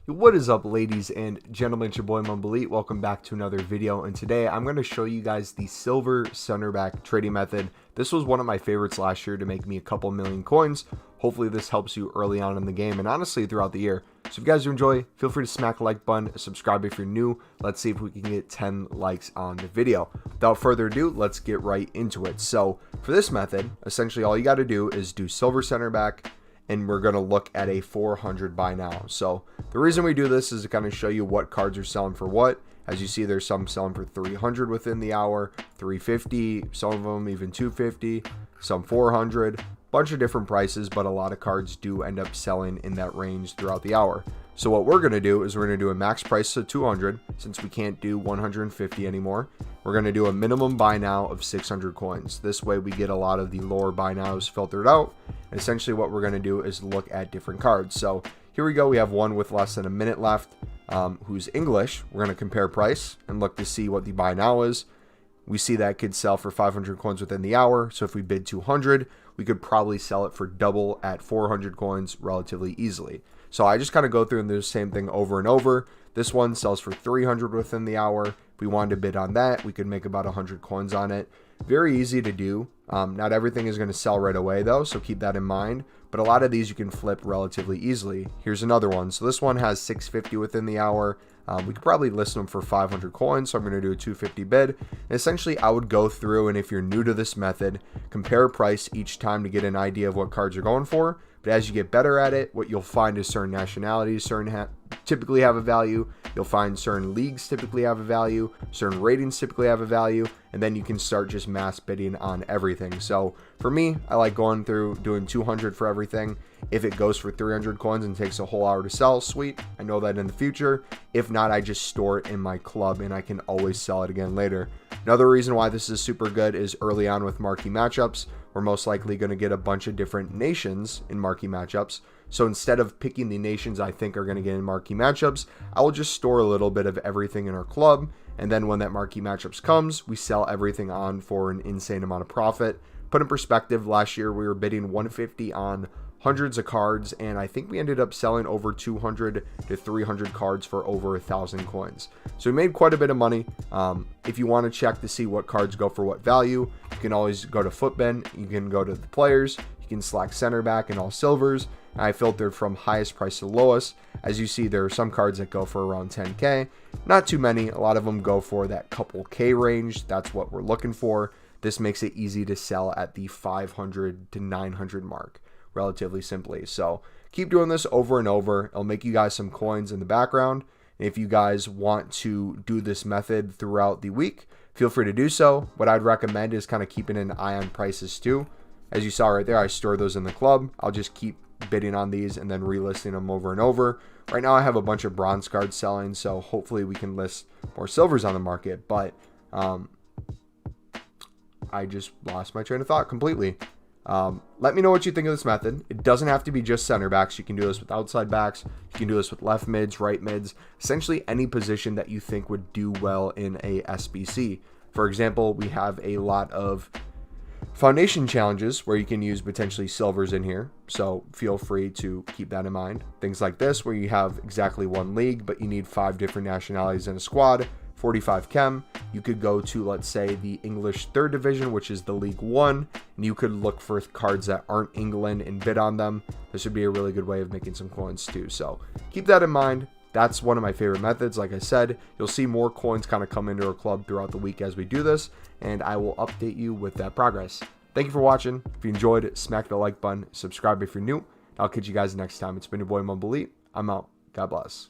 What is up, ladies and gentlemen? It's your boy MumboElite. Welcome back to another video, and today I'm going to show you guys the silver center back trading method. This was one of my favorites last year to make me a couple million coins. Hopefully this helps you early on in the game and honestly throughout the year. So if you guys do enjoy, feel free to smack the like button, subscribe if you're new. Let's see if we can get 10 likes on the video. Without further ado, let's get right into it. So for this method, essentially all you got to do is do silver center back, and we're going to look at a 400 buy now. So the reason we do this is to kind of show you what cards are selling for what. As you see, there's some selling for 300 within the hour, 350, some of them even 250, some 400, bunch of different prices, but a lot of cards do end up selling in that range throughout the hour. So what we're going to do is we're going to do a max price of 200 since we can't do 150 anymore. We're going to do a minimum buy now of 600 coins. This way we get a lot of the lower buy nows filtered out. And essentially what we're going to do is look at different cards. So here we go. We have one with less than a minute left who's English. We're going to compare price and look to see what the buy now is. We see that could sell for 500 coins within the hour. So if we bid 200, we could probably sell it for double at 400 coins relatively easily. So I just kind of go through and do the same thing over and over. This one sells for 300 within the hour. If we wanted to bid on that, we could make about 100 coins on it. Very easy to do. Not everything is going to sell right away though, so keep that in mind. But a lot of these you can flip relatively easily. Here's another one. So this one has 650 within the hour. We could probably list them for 500 coins, so I'm going to do a 250 bid. And essentially, I would go through, and if you're new to this method, compare price each time to get an idea of what cards you're going for. But as you get better at it, what you'll find is certain nationalities typically have a value. You'll find certain leagues typically have a value. Certain ratings typically have a value. And then you can start just mass bidding on everything. So for me, I like going through doing 200 for everything. If it goes for 300 coins and takes a whole hour to sell, sweet. I know that in the future. If not, I just store it in my club and I can always sell it again later. Another reason why this is super good is early on with marquee matchups. We're most likely going to get a bunch of different nations in marquee matchups. So instead of picking the nations I think are going to get in marquee matchups, I will just store a little bit of everything in our club. And then when that marquee matchups comes, we sell everything on for an insane amount of profit. Put in perspective, last year we were bidding 150 on hundreds of cards, and I think we ended up selling over 200 to 300 cards for over 1,000 coins. So we made quite a bit of money. If you want to check to see what cards go for what value, you can always go to Footbin. You can go to the players. You can select center back and all silvers. And I filtered from highest price to lowest. As you see, there are some cards that go for around 10K. Not too many. A lot of them go for that couple K range. That's what we're looking for. This makes it easy to sell at the 500 to 900 mark. Relatively simply. So keep doing this over and over. It'll make you guys some coins in the background. And if you guys want to do this method throughout the week, feel free to do so. What I'd recommend is kind of keeping an eye on prices too. As you saw right there, I store those in the club. I'll just keep bidding on these and then relisting them over and over. Right now I have a bunch of bronze cards selling, so hopefully we can list more silvers on the market. But I just lost my train of thought completely. Let me know what you think of this method. It doesn't have to be just center backs. You can do this with outside backs. You can do this with left mids, right mids, essentially any position that you think would do well in a SBC. For example, we have a lot of foundation challenges where you can use potentially silvers in here. So feel free to keep that in mind. Things like this where you have exactly one league, but you need 5 different nationalities in a squad. 45 chem, you could go to, let's say, the English 3rd division, which is the League 1, and you could look for cards that aren't England and bid on them. This would be a really good way of making some coins too. So keep that in mind. That's one of my favorite methods. Like I said, you'll see more coins kind of come into our club throughout the week as we do this, and I will update you with that progress. Thank you for watching. If you enjoyed, smack the like button, subscribe if you're new. I'll catch you guys next time. It's been your boy MumboElite. I'm out. God bless.